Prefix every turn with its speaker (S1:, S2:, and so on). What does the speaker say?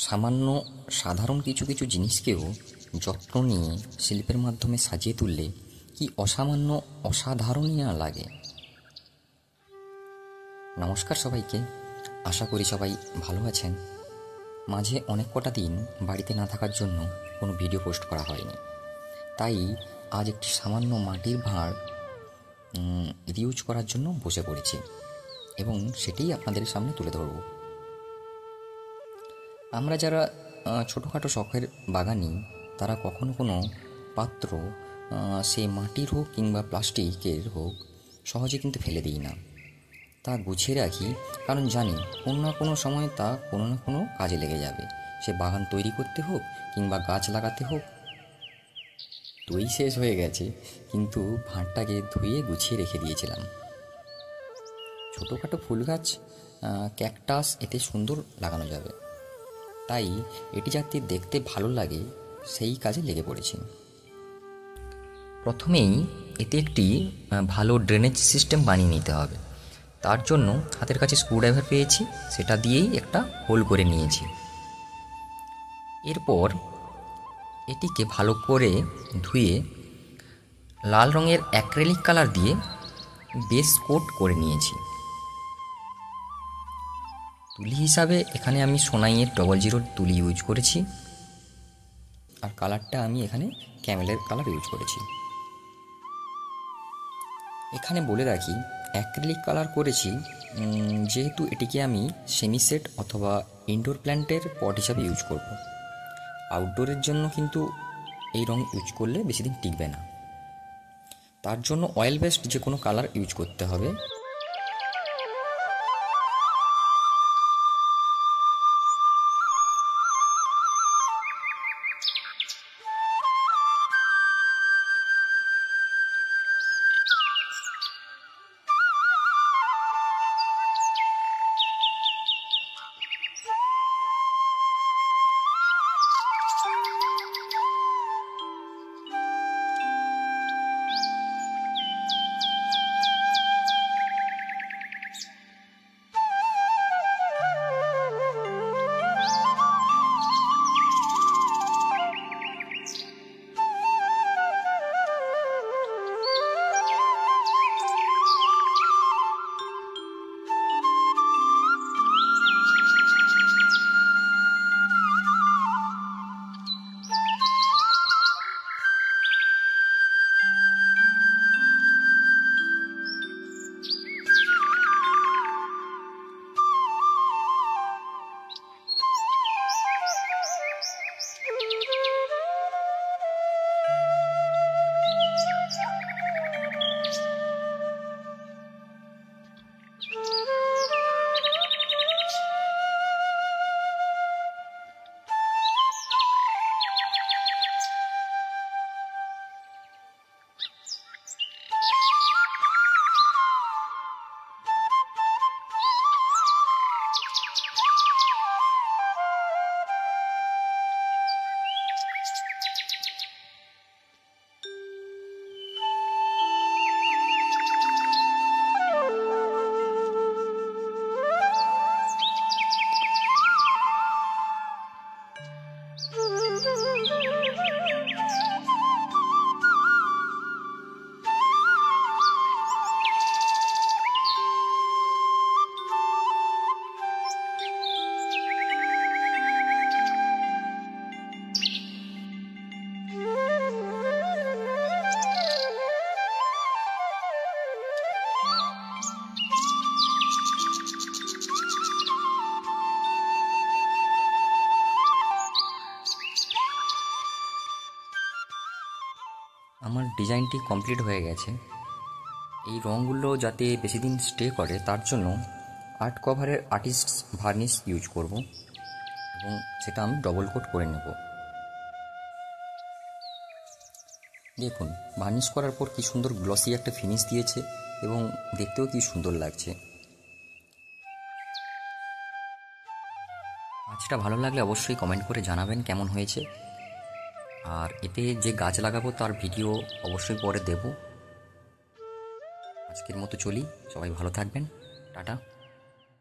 S1: সামান্য সাধারণ কিছু কিছু জিনিসকেও যত্ন নিয়ে শিল্পের মাধ্যমে সাজিয়ে তুললে কি অসামান্য অসাধারণই না লাগে। নমস্কার সবাইকে, আশা করি সবাই ভালো আছেন। মাঝে অনেক কটা দিন বাড়িতে না থাকার জন্য কোনো ভিডিও পোস্ট করা হয়নি, তাই আজ একটি সামান্য মাটির ভাঁড় রিউজ করার জন্য বসে পড়েছি এবং সেটাই আপনাদের সামনে তুলে ধরব। আমরা যারা ছোটোখাটো শখের বাগানি, তারা কখনো কোনো পাত্র, সে মাটির হোক কিংবা প্লাস্টিকের হোক, সহজে কিন্তু ফেলে দিই না। তা গুছিয়ে রাখি, কারণ জানি কোনো না কোনো সময় তা কোনো না কোনো কাজে লেগে যাবে। সে বাগান তৈরি করতে হোক কিংবা গাছ লাগাতে হোক। দই শেষ হয়ে গেছে, কিন্তু ভাঁড়টাকে ধুয়ে গুছিয়ে রেখে দিয়েছিলাম। ছোটোখাটো ফুল গাছ, ক্যাকটাস এতে সুন্দর লাগানো যাবে, তাই এটি যাতে দেখতে ভালো লাগে সেই কাজে লেগে পড়েছি। প্রথমেই এতে একটি ভালো ড্রেনেজ সিস্টেম বানিয়ে নিতে হবে। তার জন্য হাতের কাছে স্ক্রুড্রাইভার পেয়েছি, সেটা দিয়েই একটা হোল করে নিয়েছি। এরপর এটিকে ভালো করে ধুয়ে লাল রঙের অ্যাক্রিলিক কালার দিয়ে বেস কোট করে নিয়েছি। তুলি হিসাবে এখানে আমি সোনাইয়ের 00 তুলি ইউজ করেছি, আর কালারটা আমি এখানে ক্যামেলের কালার ইউজ করেছি। এখানে বলে রাখি, অ্যাক্রিলিক কালার করেছি যেহেতু এটিকে আমি সেমি সেট অথবা ইনডোর প্ল্যান্টের পট হিসাবে ইউজ করব। আউটডোরের জন্য কিন্তু এই রং ইউজ করলে বেশি দিন টিকবে না। তার জন্য অয়েল বেসড যে কোনো কালার ইউজ করতে হবে। আমার ডিজাইনটি কমপ্লিট হয়ে গেছে। এই রঙগুলো যাতে বেশি দিন স্টে করে, তার জন্য আর্ট কভারের আর্টিস্ট ভার্নিশ ইউজ করব এবং সেটা আমি ডবল কোট করে নেব। দেখুন, ভার্নিশ করার পর কি সুন্দর গ্লসি একটা ফিনিশ দিয়েছে এবং দেখতেও কি সুন্দর লাগছে। কাজটা ভালো লাগলে অবশ্যই কমেন্ট করে জানাবেন কেমন হয়েছে। আর এতে যে গাছ লাগাবো তার ভিডিও অবশ্যই পরে দেব। আজকের মতো চলি, সবাই ভালো থাকবেন, টাটা।